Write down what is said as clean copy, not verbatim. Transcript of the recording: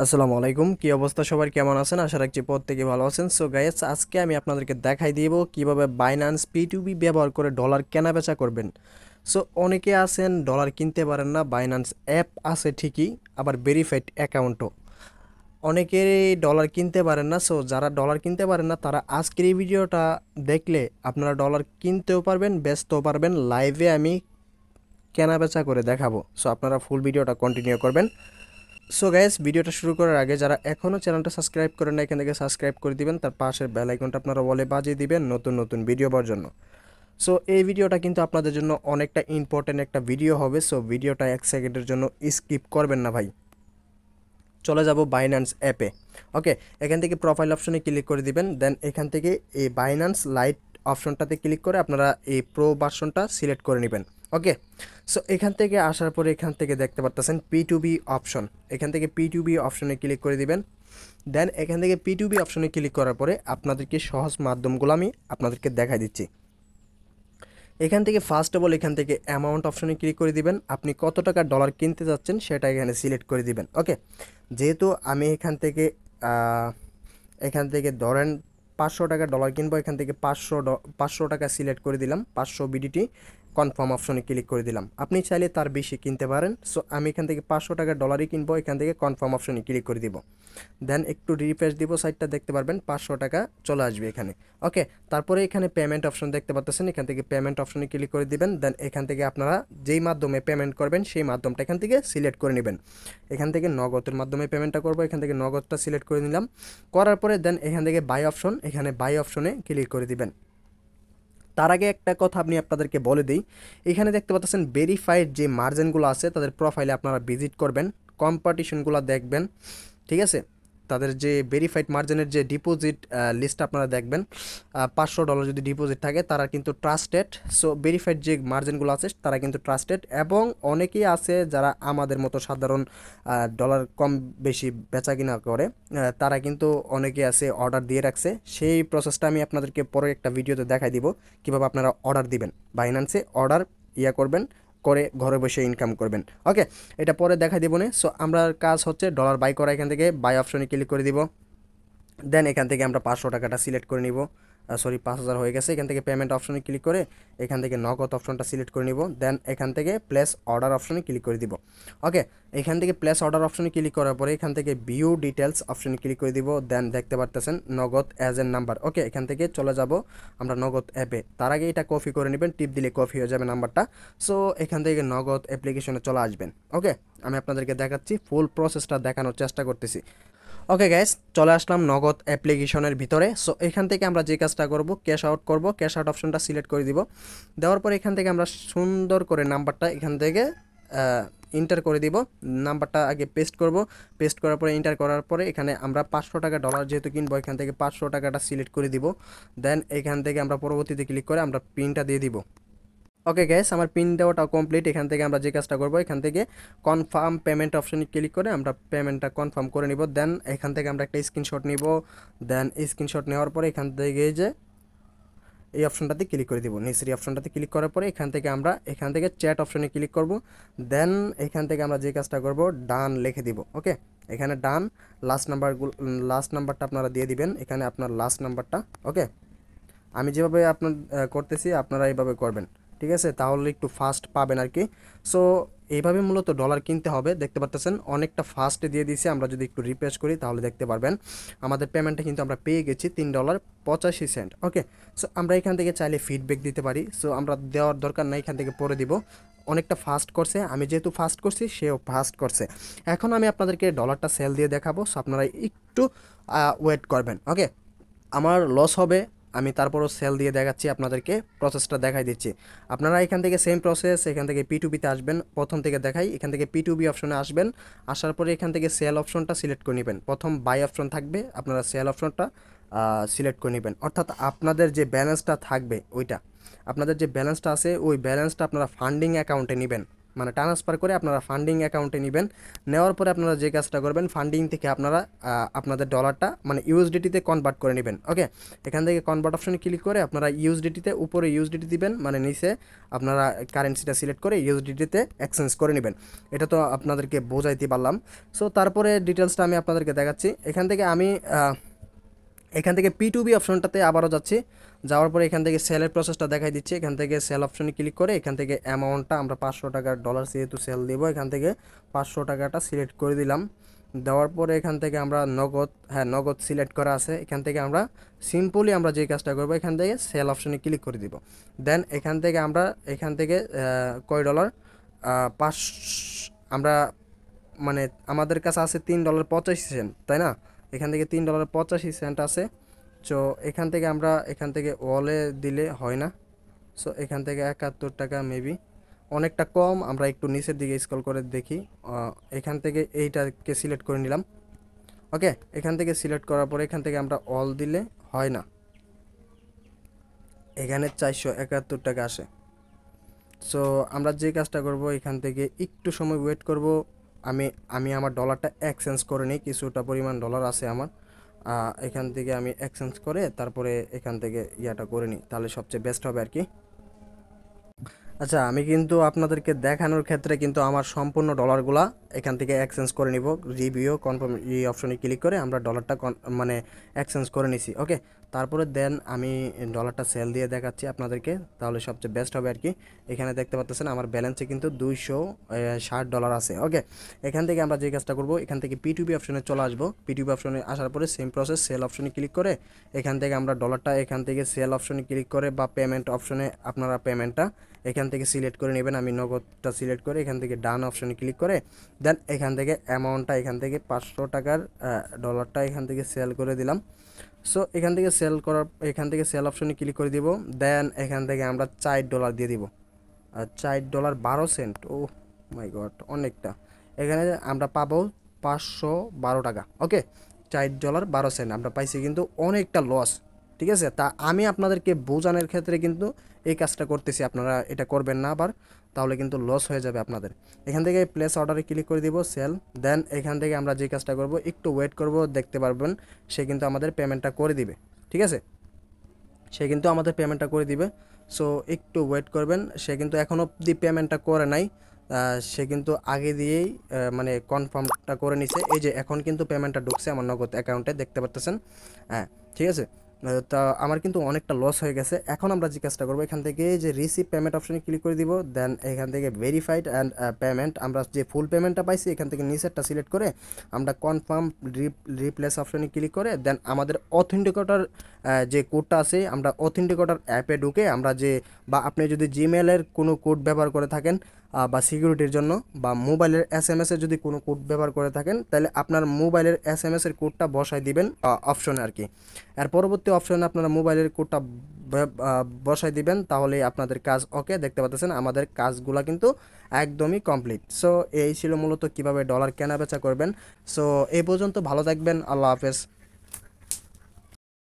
আসসালামু আলাইকুম, কি অবস্থা সবার, কেমন আছেন? আশা রাখছি প্রত্যেকে ভালো আছেন। সো গাইস, আজকে আমি আপনাদেরকে দেখাই দিব কিভাবে বাইন্যান্স P2B ব্যবহার করে ডলার কেনা বেচা করবেন। সো অনেকে আছেন ডলার কিনতে পারেন না, বাইন্যান্স অ্যাপ আছে ঠিকই, আবার ভেরিফাইড অ্যাকাউন্টও। অনেকেরই ডলার কিনতে পারেন না। সো যারা ডলার কিনতে পারেন না তারা আজকের এই ভিডিওটা দেখলে আপনারা ডলার কিনতেও পারবেন, বেচতেও পারবেন। লাইভে আমি কেনা বেচা করে দেখাবো। সো আপনারা ফুল ভিডিওটা কন্টিনিউ করবেন। সো গাইস, ভিডিওটা শুরু করার আগে যারা এখনও চ্যানেলটা সাবস্ক্রাইব করেন না, এখান থেকে সাবস্ক্রাইব করে দিবেন, তার পাশের বেল আইকনটা আপনারা বলে বাজিয়ে দিবেন নতুন নতুন ভিডিও পাওয়ার জন্য। সো এই ভিডিওটা কিন্তু আপনাদের জন্য অনেকটা ইম্পর্টেন্ট একটা ভিডিও হবে। সো ভিডিওটা 1 সেকেন্ডের জন্য স্কিপ করবেন না ভাই। চলে যাব বাইন্যান্স অ্যাপে। ওকে, এখান থেকে প্রোফাইল অপশনে ক্লিক করে দিবেন। দেন এখান থেকে এই বাইন্যান্স লাইট অপশনটাতে ক্লিক করে আপনারা এই প্রো ভার্সনটা সিলেক্ট করে নেবেন। ওকে, সো এখান থেকে আসার পরে এখান থেকে দেখতে পারতেছেন P2B অপশন। এখান থেকে P2B অপশনে ক্লিক করে দিবেন। দেন এখান থেকে P2B অপশনে ক্লিক করার পরে আপনাদেরকে সহজ মাধ্যমগুলো আমি আপনাদেরকে দেখাই দিচ্ছি। এখান থেকে ফার্স্ট অফ অল এখান থেকে অ্যামাউন্ট অপশনে ক্লিক করে দিবেন। আপনি কত টাকা ডলার কিনতে যাচ্ছেন সেটা এখানে সিলেক্ট করে দিবেন। ওকে, যেহেতু আমি এখান থেকে ধরেন 500 টাকা ডলার কিনবো, এখান থেকে 500 টাকা সিলেক্ট করে দিলাম, 500 বিডিটি কনফার্ম অপশনে ক্লিক করে দিলাম। আপনি চাইলে তার বেশি কিনতে পারেন। সো আমি এখান থেকে 500 টাকা ডলারই কিনবো, এখান থেকে কনফার্ম অপশনে ক্লিক করে দিব। দেন একটু রিফ্রেশ দিব, সাইটটা দেখতে পারবেন 500 টাকা চলে আসবে এখানে। ওকে, তারপরে এখানে পেমেন্ট অপশন দেখতে পাচ্ছেন, এখান থেকে পেমেন্ট অপশনে ক্লিক করে দিবেন। দেন এখান থেকে আপনারা যেই মাধ্যমে পেমেন্ট করবেন সেই মাধ্যমটা এখান থেকে সিলেক্ট করে নেবেন। এখান থেকে নগদের মাধ্যমে পেমেন্টটা করবো, এখান থেকে নগদটা সিলেক্ট করে নিলাম। করার পরে দেন এখান থেকে বাই অপশন, এখানে বাই অপশনে ক্লিক করে দিবেন। তার আগে একটা কথা আমি আপনাদেরকে বলে দিই, এখানে দেখতে পাচ্ছেন ভেরিফাইড যে মার্জিনগুলো আছে তাদের প্রোফাইলে আপনারা ভিজিট করবেন, কম্পিটিশনগুলো দেখবেন। ঠিক আছে, তাদের যে ভেরিফাইড মার্জিনের যে ডিপোজিট লিস্ট আপনারা দেখবেন। $500 যদি ডিপোজিট থাকে তারা কিন্তু ট্রাস্টেড। সো ভেরিফাইড যে মার্জিনগুলো আছে তারা কিন্তু ট্রাস্টেড, এবং অনেকেই আছে যারা আমাদের মতো সাধারণ ডলার কম বেশি বেচা কিনা করে, তারা কিন্তু অনেকে আছে অর্ডার দিয়ে রাখছে। সেই প্রসেসটা আমি আপনাদেরকে পরে একটা ভিডিওতে দেখাই দিব কীভাবে আপনারা অর্ডার দিবেন, বাইন্যান্সে অর্ডার করবেন, করে ঘরে বসে ইনকাম করবেন। ওকে, এটা পরে দেখা দিব না। সো আমরা কাজ হচ্ছে ডলার বাই করা, এখান থেকে বাই অপশনে ক্লিক করে দিব। দেন এখান থেকে আমরা 500 টাকাটা সিলেক্ট করে নিব, 5000 হয়ে গেছে। এখান থেকে পেমেন্ট অপশনে ক্লিক করে এখান থেকে নগদ অপশনটা সিলেক্ট করে নিব। দেন এখান থেকে প্লেস অর্ডার অপশনে ক্লিক করে দিব। ওকে, এখান থেকে প্লেস অর্ডার অপশনে ক্লিক করার পরে এখান থেকে ভিউ ডিটেলস অপশনে ক্লিক করে দিব। দেন দেখতে পারতেছেন নগদ অ্যাজ এন নাম্বার। ওকে, এখান থেকে চলে যাব আমরা নগদ অ্যাপে। তার আগে এটা কপি করে নেবেন, টিপ দিলে কপি হয়ে যাবে নাম্বারটা। সো এখান থেকে নগদ অ্যাপ্লিকেশনে চলে আসবেন। ওকে, আমি আপনাদেরকে দেখাচ্ছি, ফুল প্রসেসটা দেখানোর চেষ্টা করতেছি। ওকে গাইস, চলে আসলাম নগদ অ্যাপ্লিকেশনের ভিতরে। সো এখান থেকে আমরা যে কাজটা করব, ক্যাশ আউট করব। ক্যাশ আউট অপশনটা সিলেক্ট করে দিব। দেওয়ার পরে এখান থেকে আমরা সুন্দর করে নাম্বারটা এখান থেকে ইন্টার করে দিব। নাম্বারটা আগে পেস্ট করব, পেস্ট করার পরে ইন্টার করার পরে এখানে আমরা 500 টাকা ডলার যেহেতু কিনবো, এখান থেকে 500 টাকাটা সিলেক্ট করে দিব। দেন এখান থেকে আমরা পরবর্তীতে ক্লিক করে আমরা পিনটা দিয়ে দিব। ওকে গ্যাস, আমার পিন দেওয়াটা কমপ্লিট। এখান থেকে আমরা যে কাজটা করবো, এখান থেকে কনফার্ম পেমেন্ট অপশনে ক্লিক করে আমরা পেমেন্টটা কনফার্ম করে নিব। দেন এখান থেকে আমরা একটা স্ক্রিনশট নিব। দেন স্ক্রিনশট নেওয়ার পরে এখান থেকে যে এই অপশনটাতে ক্লিক করে দিব, নিচের অপশনটাতে ক্লিক করার পরে এখান থেকে চ্যাট অপশনে ক্লিক করব। দেন এখান থেকে আমরা যে কাজটা করব, ডান লিখে দিব। ওকে, এখানে ডান, লাস্ট নাম্বারটা আপনারা দিয়ে দিবেন, এখানে আপনার লাস্ট নাম্বারটা। ওকে, আমি যেভাবে আপনার করতেছি আপনারা এইভাবে করবেন। ঠিক আছে, তাহলে একটু ফাস্ট পাবেন আর কি। সো এইভাবে মূলত ডলার কিনতে হবে। দেখতে পাচ্ছেন অনেকটা ফাস্ট দিয়ে দিয়েছি। আমরা যদি একটু রিফ্রেশ করি তাহলে দেখতে পারবেন আমাদের পেমেন্টটা কিন্তু আমরা পেয়ে গেছি $3.85। ওকে, সো আমরা এখান থেকে চাইলে ফিডব্যাক দিতে পারি। সো আমরা দেওয়ার দরকার নাই, এখান থেকে পরে দিব। অনেকটা ফাস্ট করছে, আমি যেহেতু ফাস্ট করছি সেও ফাস্ট করছে। এখন আমি আপনাদেরকে ডলারটা সেল দিয়ে দেখাবো। সো আপনারা একটু ওয়েট করবেন। ওকে, আমার লস হবে, আমি তারপরও সেল দিয়ে দেখাচ্ছি, আপনাদেরকে প্রসেসটা দেখাই দিচ্ছি। আপনারা এখান থেকে সেম প্রসেস, এখান থেকে P2Bতে আসবেন। প্রথম থেকে দেখাই, এখান থেকে P2B অপশনে আসবেন। আসার পরে এখান থেকে সেল অপশনটা সিলেক্ট করে নেবেন। প্রথম বাই অপশন থাকবে, আপনারা সেল অপশনটা সিলেক্ট করে নেবেন। অর্থাৎ আপনাদের যে ব্যালেন্সটা থাকবে ওইটা, আপনাদের যে ব্যালেন্সটা আছে ওই ব্যালেন্সটা আপনারা ফান্ডিং অ্যাকাউন্টে নেবেন। মানে ট্রান্সফার করে আপনারা ফান্ডিং অ্যাকাউন্টে নেবেন। নেওয়ার পরে আপনারা যে কাজটা করবেন, ফান্ডিং থেকে আপনারা আপনাদের ডলারটা মানে ইউএসডিটিতে কনভার্ট করে নেবেন। ওকে, এখান থেকে কনভার্ট অপশনে ক্লিক করে আপনারা ইউএসডিটিতে উপরে ইউএসডিটি দিবেন, মানে নিচে আপনারা কারেন্সিটা সিলেক্ট করে ইউএসডিটিতে এক্সচেঞ্জ করে নেবেন। এটা তো আপনাদেরকে বোঝাইতে পারলাম। সো তারপরে ডিটেলসটা আমি আপনাদেরকে দেখাচ্ছি। এখান থেকে P2B অপশনটাতে আবারও যাচ্ছি। যাওয়ার পরে এখান থেকে সেলের প্রসেসটা দেখাই দিচ্ছি। এখান থেকে সেল অপশনে ক্লিক করে এখান থেকে অ্যামাউন্টটা আমরা 500 টাকার ডলার যেহেতু সেল দেবো, এখান থেকে 500 টাকাটা সিলেক্ট করে দিলাম। দেওয়ার পরে এখান থেকে আমরা নগদ সিলেক্ট করা আছে। এখান থেকে আমরা সিম্পলি আমরা যে কাজটা করবো, এখান থেকে সেল অপশনে ক্লিক করে দিব। দেন এখান থেকে আমরা কয় ডলার 5 আমরা মানে আমাদের কাছে আছে $3.85, তাই না? এখান থেকে $3.85 আছে। সো এখান থেকে ওয়ালে দিলে হয় না। সো এখান থেকে 71 টাকা মেবি অনেকটা কম। আমরা একটু নিচের দিকে স্ক্রল করে দেখি। এখান থেকে এইটাকে সিলেক্ট করে নিলাম। ওকে, এখান থেকে সিলেক্ট করার পরে এখান থেকে আমরা অল দিলে হয় না, এখানে 471 টাকা আসে। সো আমরা যে কাজটা করব, এখান থেকে একটু সময় ওয়েট করব। আমি আমার ডলারটা এক্সচেঞ্জ করে নিই, কিছুটা পরিমাণ ডলার আছে আমার। এখান থেকে আমি এক্সচেঞ্জ করে তারপরে এখান থেকে ইয়াটা করে নিই, তাহলে সবচেয়ে বেস্ট হবে আর কি। আচ্ছা, আমি কিন্তু আপনাদেরকে দেখানোর ক্ষেত্রে কিন্তু আমার সম্পূর্ণ ডলারগুলা এখান থেকে এক্সচেঞ্জ করে নিব। রিভিউ কনফার্ম এই অপশনে ক্লিক করে আমরা ডলারটা মানে এক্সচেঞ্জ করে নিছি। ওকে, তারপরে দেন আমি ডলারটা সেল দিয়ে দেখাচ্ছি আপনাদেরকে, তাহলে সবচেয়ে বেস্ট হবে আর কি। এখানে দেখতে পাচ্ছেন আমার ব্যালেন্সে কিন্তু $260 আছে। ওকে, এখান থেকে আমরা যে কাজটা করব, এখান থেকে P2B অপশনে চলে আসবো। P2B অপশনে আসার পরে সেম প্রসেস, সেল অপশনে ক্লিক করে এখান থেকে আমরা ডলারটা এখান থেকে সেল অপশনে ক্লিক করে বা পেমেন্ট অপশনে আপনারা পেমেন্টটা এখান থেকে সিলেক্ট করে নেবেন। আমি নগদটা সিলেক্ট করে এখান থেকে ডান অপশনে ক্লিক করে দেন এখান থেকে অ্যামাউন্টটা এখান থেকে 500 টাকার ডলারটা এখান থেকে সেল করে দিলাম। সো এখান থেকে সেল অপশনে ক্লিক করে দিব। দেন এখান থেকে আমরা $4 দিয়ে দিব। $4.12। ও মাই গড, অনেকটা। এখানে আমরা পাবো 512 টাকা। ওকে, $4.12 আমরা পাইছি, কিন্তু অনেকটা লস। ঠিক আছে, তা আমি আপনাদেরকে বোঝানোর ক্ষেত্রে কিন্তু এই কাজটা করতেছি, আপনারা এটা করবেন না আবার, তাহলে কিন্তু লস হয়ে যাবে আপনাদের। এখান থেকে প্লেস অর্ডারে ক্লিক করে দিব, সেল। দেন এখান থেকে আমরা যে কাজটা করব, একটু ওয়েট করব, দেখতে পারবেন সে কিন্তু আমাদের পেমেন্টটা করে দিবে। ঠিক আছে, সে কিন্তু আমাদের পেমেন্টটা করে দিবে। সো একটু ওয়েট করবেন, সে কিন্তু এখনও অবধি পেমেন্টটা করে নাই। সে কিন্তু আগে দিয়েই মানে কনফার্মটা করে নিছে। এই যে এখন কিন্তু পেমেন্টটা ঢুকছে আমার নগদ অ্যাকাউন্টে, দেখতে পাচ্ছেন। হ্যাঁ, ঠিক আছে। তা আমার কিন্তু অনেকটা লস হয়ে গেছে। এখন আমরা যে কাজটা করবো, এখান থেকে যে রিসিভ পেমেন্ট অপশনে ক্লিক করে দিব। দেন এখান থেকে ভেরিফাইড অ্যান্ড পেমেন্ট, আমরা যে ফুল পেমেন্টটা পাইছি এখান থেকে নিচেরটা সিলেক্ট করে আমরা কনফার্ম রিপ্লেস অপশনে ক্লিক করে দেন আমাদের অথেন্টিকেটর যে কোডটা আছে, আমরা অথেন্টিকেটর অ্যাপে ঢুকে আমরা বা আপনি যদি জিমেলের কোনো কোড ব্যবহার করে থাকেন বা সিকিউরিটির জন্য, বা মোবাইলের SMS-এর যদি কোনো কোড ব্যবহার করে থাকেন, তাহলে আপনার মোবাইলের SMS-এর কোডটা বসাই দিবেন অপশনে আর কি। এর পরবর্তী অপশনে আপনারা মোবাইলের কোডটা বসাই দিবেন, তাহলে আপনাদের কাজ ওকে। দেখতে পাচ্ছেন আমাদের কাজগুলো কিন্তু একদমই কমপ্লিট। সো এই ছিল মূলত কিভাবে ডলার কেনা বেচা করবেন। সো এই পর্যন্ত ভালো থাকবেন, আল্লাহ হাফেজ।